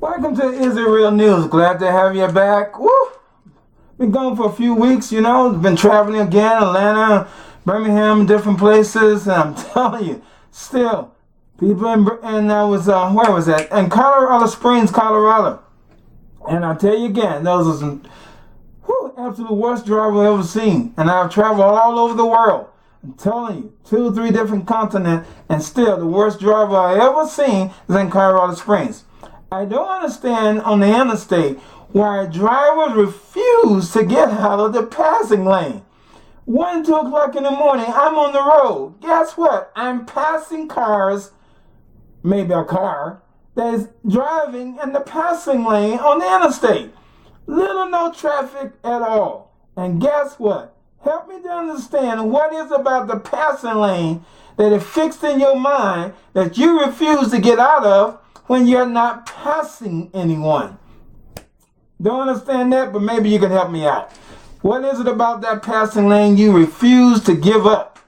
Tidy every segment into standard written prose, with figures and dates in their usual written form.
Welcome to Israel News. Glad to have you back. Woo! Been gone for a few weeks, Been traveling again, Atlanta, Birmingham, different places. And I'm telling you, still, people and I was, where was that? In Colorado Springs, Colorado. And I tell you again, those are some absolute worst driver I've ever seen. And I've traveled all over the world. I'm telling you, 2 or 3 different continents, and still the worst driver I ever seen is in Colorado Springs. I don't understand on the interstate why drivers refuse to get out of the passing lane. 1, 2 o'clock in the morning, I'm on the road. Guess what? I'm passing cars, maybe a car, that is driving in the passing lane on the interstate. Little no traffic at all. And guess what? Help me to understand what is about the passing lane that is fixed in your mind that you refuse to get out of when you're not passing anyone. Don't understand that, but maybe you can help me out. What is it about that passing lane you refuse to give up?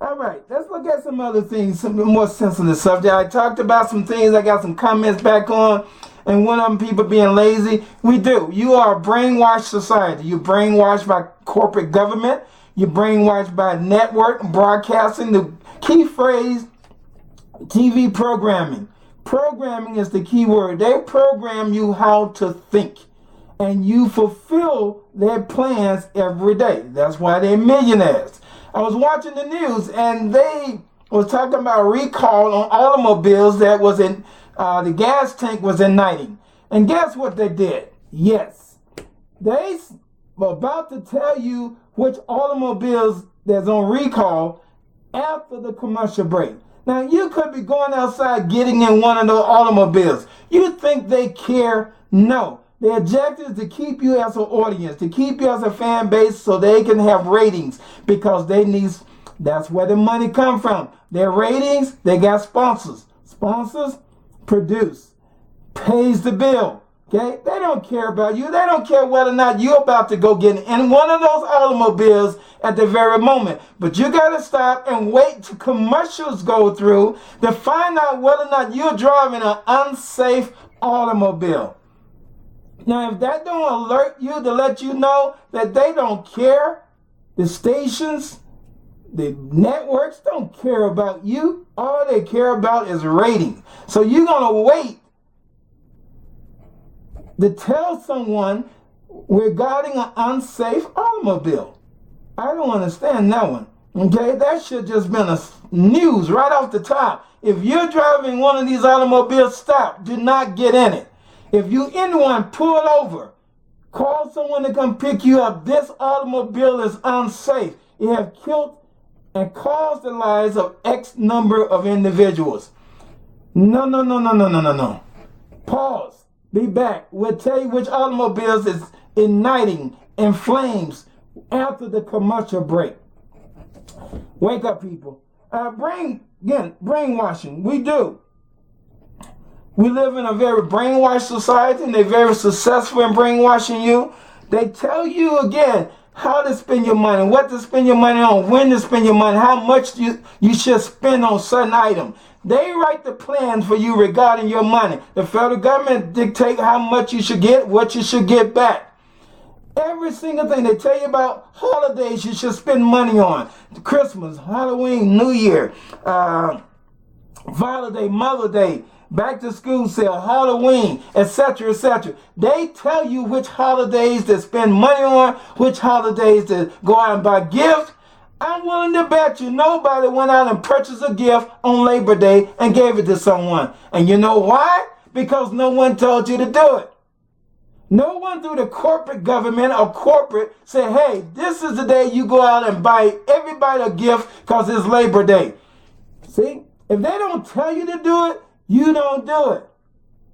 All right, let's look at some other things, some more sensitive subject. I talked about some things, I got some comments back on, and one of them people being lazy. We do. You are a brainwashed society. You're brainwashed by corporate government. You're brainwashed by network broadcasting. The key phrase, TV programming. Programming is the key word. They program you how to think, and you fulfill their plans every day. That's why they're millionaires. I was watching the news, and they was talking about recall on automobiles that was in the gas tank was igniting. And guess what they did? Yes, they were about to tell you which automobiles that's on recall after the commercial break. Now, you could be going outside getting in one of those automobiles. You think they care? No. Their objective is to keep you as an audience, to keep you as a fan base so they can have ratings, because they need, that's where the money come from. Their ratings, they got sponsors. Sponsors produce, pays the bill. Okay? They don't care about you. They don't care whether or not you're about to go get in one of those automobiles at the very moment. But you got to stop and wait till commercials go through to find out whether or not you're driving an unsafe automobile. Now, if that don't alert you to let you know that they don't care, the stations, the networks don't care about you. All they care about is ratings. So you're going to wait to tell someone regarding an unsafe automobile. I don't understand that one. Okay, that should just been a news right off the top. If you're driving one of these automobiles, stop. Do not get in it. If you in one, pull over. Call someone to come pick you up. This automobile is unsafe. It has killed and caused the lives of X number of individuals. No. Pause. Be back. We'll tell you which automobiles is igniting in flames after the commercial break. Wake up, people. Brainwashing. We do. We live in a very brainwashed society, and they're very successful in brainwashing you. They tell you again how to spend your money, what to spend your money on, when to spend your money, how much you should spend on certain items. They write the plans for you regarding your money. The federal government dictate how much you should get, what you should get back. Every single thing they tell you about holidays you should spend money on. Christmas, Halloween, New Year, Father's Day, Mother's Day, back to school sale, Halloween, etc., etc. They tell you which holidays to spend money on, which holidays to go out and buy gifts. I'm willing to bet you nobody went out and purchased a gift on Labor Day and gave it to someone. And you know why? Because no one told you to do it. No one through the corporate government or corporate said, hey, this is the day you go out and buy everybody a gift because it's Labor Day. See? If they don't tell you to do it, you don't do it.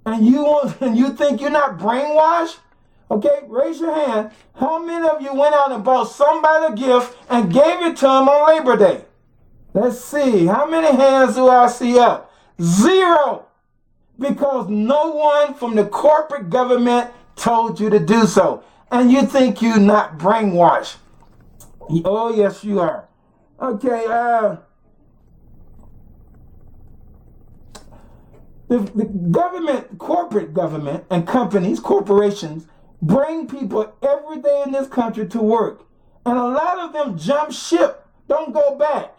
And you think you're not brainwashed? Okay, raise your hand. How many of you went out and bought somebody a gift and gave it to them on Labor Day? Let's see. How many hands do I see up? 0. Because no one from the corporate government told you to do so. And you think you're not brainwashed. Oh, yes, you are. Okay, The government, corporate government and companies, corporations, bring people every day in this country to work. And a lot of them jump ship, don't go back.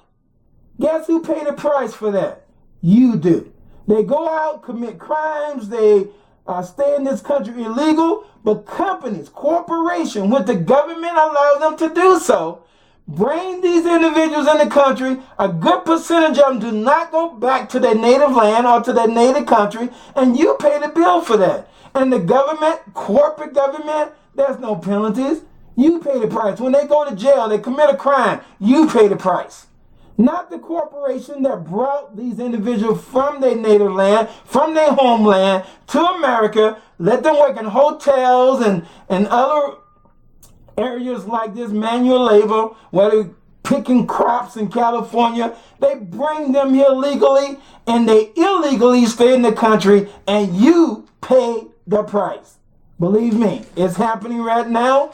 Guess who paid the price for that? You do. They go out, commit crimes, they stay in this country illegal, but companies, corporations, with the government allows them to do so, bring these individuals in the country. A good percentage of them do not go back to their native land or to their native country, and you pay the bill for that. And the government, corporate government, there's no penalties. You pay the price. When they go to jail, they commit a crime, you pay the price. Not the corporation that brought these individuals from their native land, from their homeland to America, let them work in hotels and other areas like this, manual labor, where they're picking crops in California. They bring them here legally and they illegally stay in the country, and you pay the price. Believe me, it's happening right now.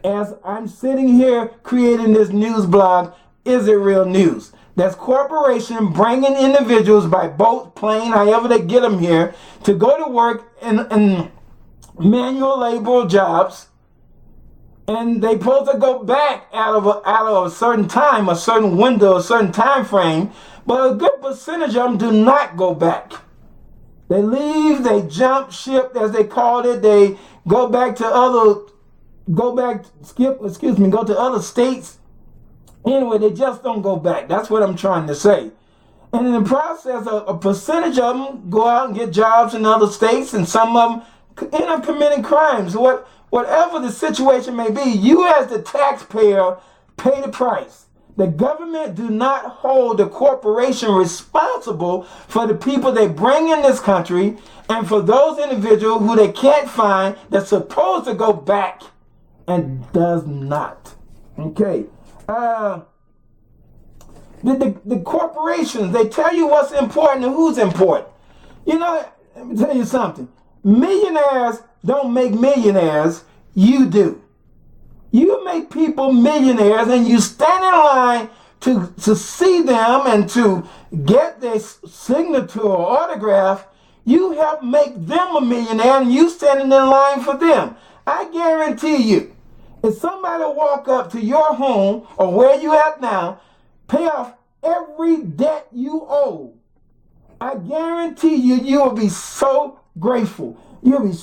As I'm sitting here creating this news blog, Is It Real News? That's corporation bringing individuals by boat, plane, however they get them here, to go to work in manual labor jobs, and they supposed to go back out of a certain time, a certain window, a certain time frame, but a good percentage of them do not go back. They leave, they jump ship, as they called it. They go to other states. Anyway, they just don't go back. That's what I'm trying to say. And in the process, a percentage of them go out and get jobs in other states, and some of them end up committing crimes. Whatever the situation may be, you as the taxpayer pay the price. The government do not hold the corporation responsible for the people they bring in this country and for those individuals who they can't find that's supposed to go back and does not. Okay. The corporations, they tell you what's important and who's important. You know, let me tell you something. Millionaires don't make millionaires, you do. You make people millionaires, and you stand in line to see them and to get their signature or autograph. You help make them a millionaire, and you standing in line for them. I guarantee you, if somebody walk up to your home or where you at now, pay off every debt you owe, I guarantee you, you will be so grateful. You'll be,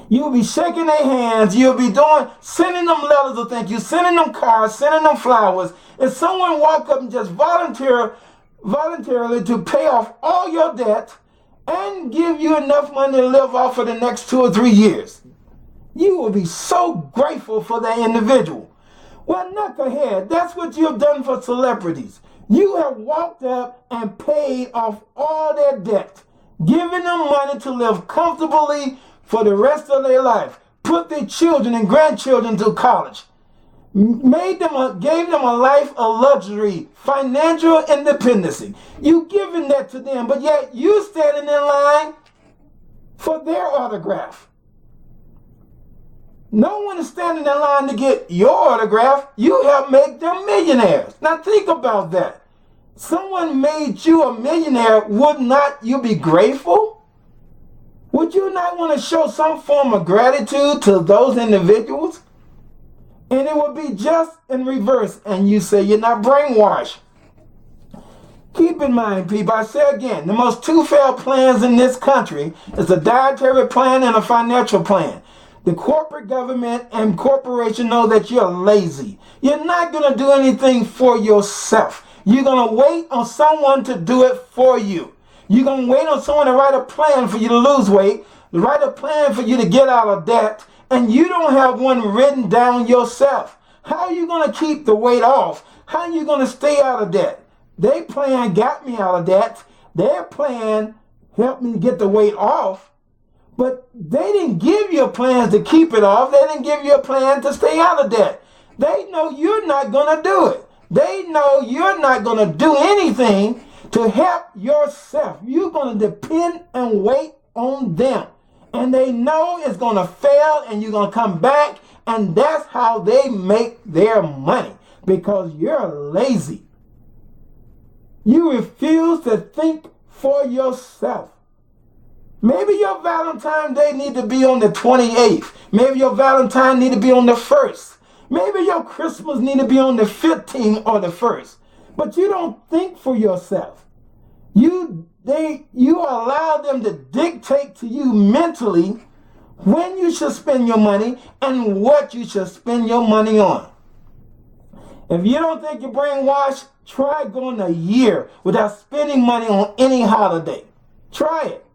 you'll be shaking their hands. You'll be sending them letters of thank you, sending them cards, sending them flowers. If someone walk up and just voluntarily to pay off all your debt and give you enough money to live off for the next 2 or 3 years, you will be so grateful for that individual. Well, knucklehead, that's what you've done for celebrities. You have walked up and paid off all their debt, giving them money to live comfortably for the rest of their life, put their children and grandchildren to college, gave them a life of luxury, financial independence. You giving that to them, but yet you standing in line for their autograph. No one is standing in line to get your autograph. You help make them millionaires. Now think about that. Someone made you a millionaire. Would not you be grateful? Would you not want to show some form of gratitude to those individuals? And it would be just in reverse. And you say you're not brainwashed. Keep in mind, people, I say again, the most two failed plans in this country is a dietary plan and a financial plan. The corporate government and corporation know that you're lazy. You're not going to do anything for yourself. You're going to wait on someone to do it for you. You're going to wait on someone to write a plan for you to lose weight, to write a plan for you to get out of debt, and you don't have one written down yourself. How are you going to keep the weight off? How are you going to stay out of debt? Their plan got me out of debt. Their plan helped me get the weight off. But they didn't give you a plan to keep it off. They didn't give you a plan to stay out of debt. They know you're not going to do it. They know you're not going to do anything to help yourself. You're going to depend and wait on them. And they know it's going to fail and you're going to come back. And that's how they make their money, because you're lazy. You refuse to think for yourself. Maybe your Valentine's Day need to be on the 28th. Maybe your Valentine need to be on the 1st. Maybe your Christmas need to be on the 15th or the 1st. But you don't think for yourself. You allow them to dictate to you mentally when you should spend your money and what you should spend your money on. If you don't think you're brainwashed, try going a year without spending money on any holiday. Try it.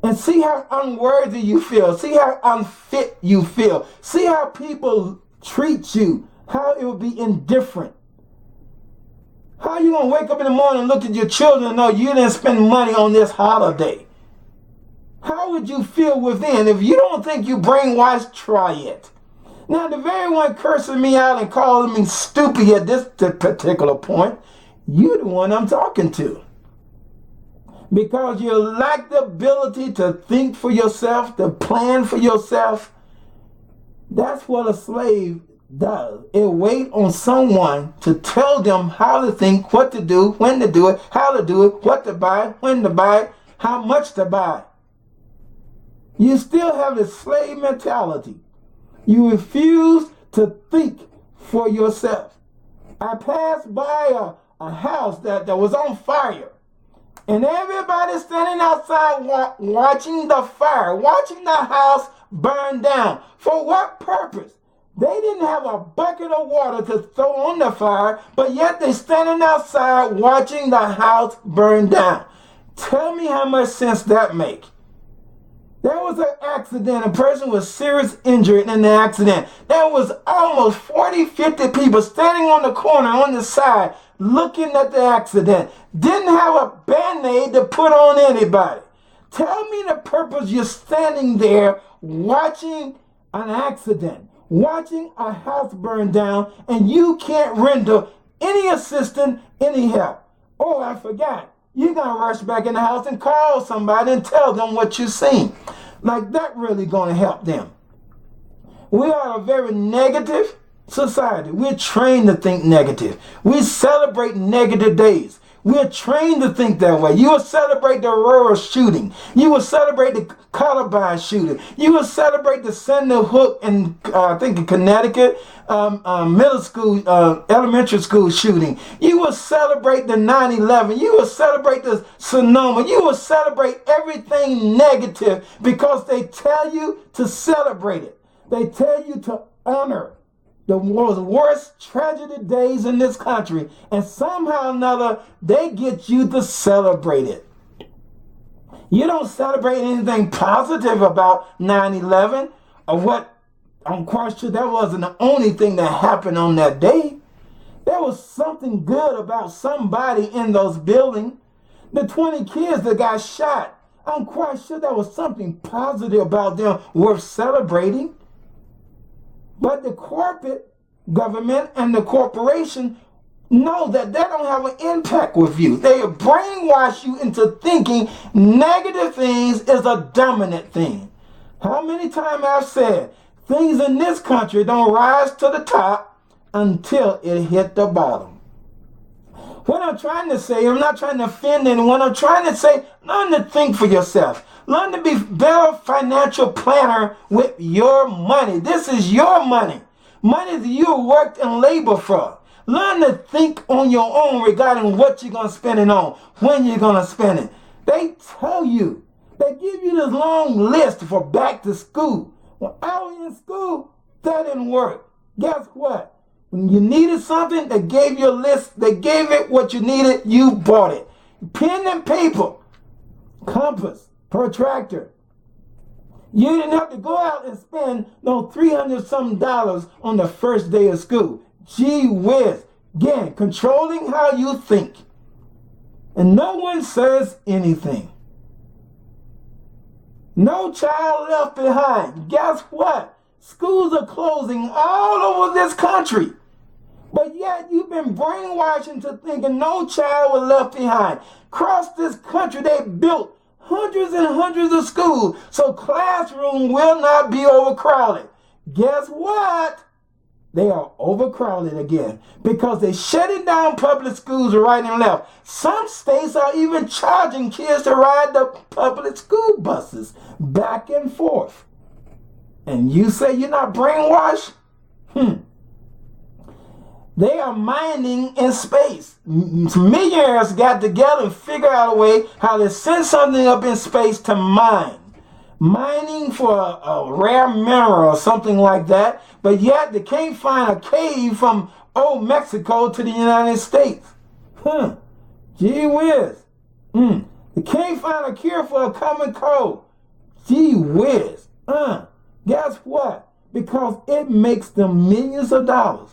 And see how unworthy you feel. See how unfit you feel. See how people treat you. How it will be indifferent. How are you going to wake up in the morning and look at your children and know you didn't spend money on this holiday? How would you feel within? If you don't think you brainwashed, try it. Now, the very one cursing me out and calling me stupid at this particular point, you're the one I'm talking to. Because you lack the ability to think for yourself, to plan for yourself. That's what a slave does. It waits on someone to tell them how to think, what to do, when to do it, how to do it, what to buy, when to buy it, how much to buy. You still have the slave mentality. You refuse to think for yourself. I passed by a house that was on fire. And everybody standing outside watching the fire, watching the house burn down. For what purpose? They didn't have a bucket of water to throw on the fire, but yet they're standing outside watching the house burn down. Tell me how much sense that makes. There was an accident. A person was seriously injured in the accident. There was almost 40, 50 people standing on the corner, on the side, looking at the accident. Didn't have a Band-Aid to put on anybody. Tell me the purpose you're standing there watching an accident, watching a house burn down, and you can't render any assistance, any help. Oh, I forgot. You're going to rush back in the house and call somebody and tell them what you've seen. Like that really going to help them. We are a very negative society. We're trained to think negative. We celebrate negative days. We're trained to think that way. You will celebrate the Aurora shooting. You will celebrate the Columbine shooting. You will celebrate the Sandy Hook in, I think in Connecticut, middle school, elementary school shooting. You will celebrate the 9/11. You will celebrate the Sonoma. You will celebrate everything negative because they tell you to celebrate it. They tell you to honor the worst tragedy days in this country, and somehow or another, they get you to celebrate it. You don't celebrate anything positive about 9/11, or what, I'm quite sure that wasn't the only thing that happened on that day. There was something good about somebody in those buildings. The 20 kids that got shot, I'm quite sure there was something positive about them worth celebrating. But the corporate government and the corporation know that they don't have an impact with you. They brainwash you into thinking negative things is a dominant thing. How many times I've said things in this country don't rise to the top until it hit the bottom. What I'm trying to say, I'm not trying to offend anyone. I'm trying to say, learn to think for yourself. Learn to be better financial planner with your money. This is your money. Money that you worked and labor for. Learn to think on your own regarding what you're going to spend it on, when you're going to spend it. They tell you, they give you this long list for back to school. When I was in school, that didn't work. Guess what? When you needed something, they gave you a list. They gave it what you needed. You bought it. Pen and paper, compass, protractor. You didn't have to go out and spend no $300-something on the first day of school. Gee whiz. Again, controlling how you think. And no one says anything. No child left behind. Guess what? Schools are closing all over this country. But yet you've been brainwashed into thinking no child was left behind. Across this country, they built hundreds and hundreds of schools, so classroom will not be overcrowded. Guess what? They are overcrowded again because they're shutting down public schools right and left. Some states are even charging kids to ride the public school buses back and forth. And you say you're not brainwashed? They are mining in space. Millionaires got together and figured out a way how to send something up in space to mine. Mining for a rare mineral or something like that, but yet they can't find a cave from old Mexico to the United States. Gee whiz. They can't find a cure for a common cold. Gee whiz. Guess what? Because it makes them millions of dollars.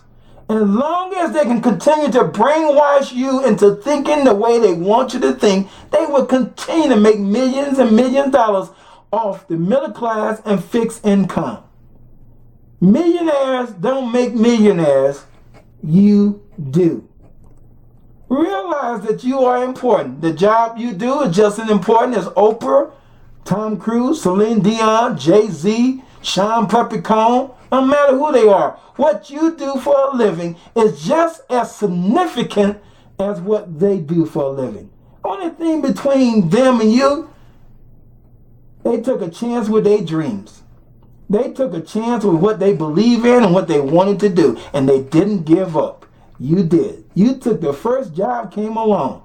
And as long as they can continue to brainwash you into thinking the way they want you to think, they will continue to make millions and millions of dollars off the middle class and fixed income. Millionaires don't make millionaires. You do. Realize that you are important. The job you do is just as important as Oprah, Tom Cruise, Celine Dion, Jay-Z, Sean Puffy Combs. No matter who they are, what you do for a living is just as significant as what they do for a living. Only thing between them and you, they took a chance with their dreams. They took a chance with what they believe in and what they wanted to do, and they didn't give up. You did. You took the first job came along.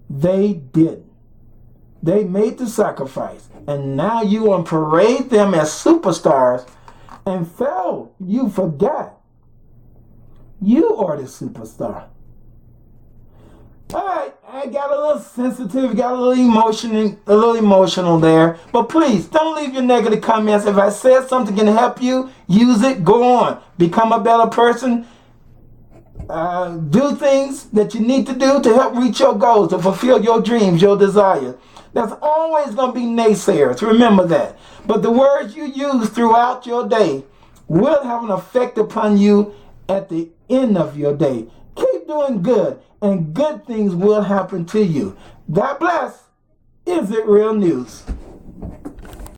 They didn't. They made the sacrifice, and now you want to parade them as superstars and failed. You forgot. You are the superstar. All right, I got a little sensitive, got a little emotional there. But please, don't leave your negative comments. If I said something can help you, use it. Go on. Become a better person. Do things that you need to do to help reach your goals, to fulfill your dreams, your desires. There's always going to be naysayers. Remember that. But the words you use throughout your day will have an effect upon you at the end of your day. Keep doing good, and good things will happen to you. God bless. Is It Real News?